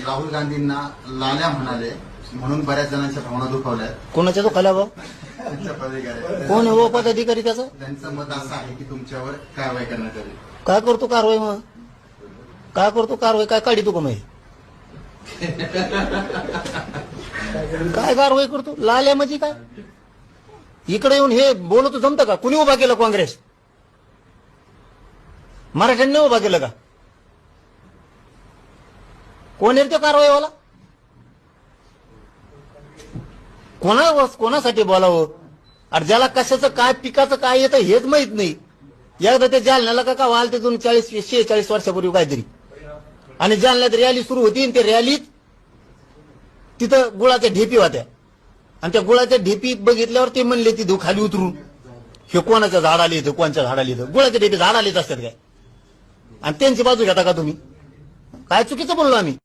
राहुल गांधींना लाल्या म्हणाले म्हणून बऱ्याच जणांच्या भावना दुखावल्या. कोणाच्या तो खाल्यावर त्यांच्या पदाधिकारी कोण आहे हो पदाधिकारी त्याचं? त्यांचं मत असं आहे की तुमच्यावर कारवाई करण्यात आली. काय करतो कारवाई? मग काय करतो कारवाई? काय काढी तू का मग? काय कारवाई करतो? लाल्या म्हणजे काय? इकडे येऊन हे बोलतो जमतं का? कुणी उभा केलं? काँग्रेस मराठ्यांनी उभा केलं का? कोण आहे तो कारवाईवाला? कोणासाठी बोलावं? अरे ज्याला कशाचं काय पिकाचं काय येतं हेच माहित नाही. एकदा ते जालन्याला का वाल ते 46 वर्षापूर्वी काहीतरी, आणि जालन्यात रॅली सुरू होती आणि ते रॅलीत तिथं गुळाच्या ढेपी होत्या आणि त्या गुळाच्या ढेपी बघितल्यावर ते म्हणले तिथं खाली उतरून हे कोणाच्या झाडाला येतं, कोणच्या झाडाला येतं? गुळाच्या ढेपी झाडाला येत असतात काय? आणि त्यांची बाजू घेता का तुम्ही? काय चुकीचं बोललो आम्ही?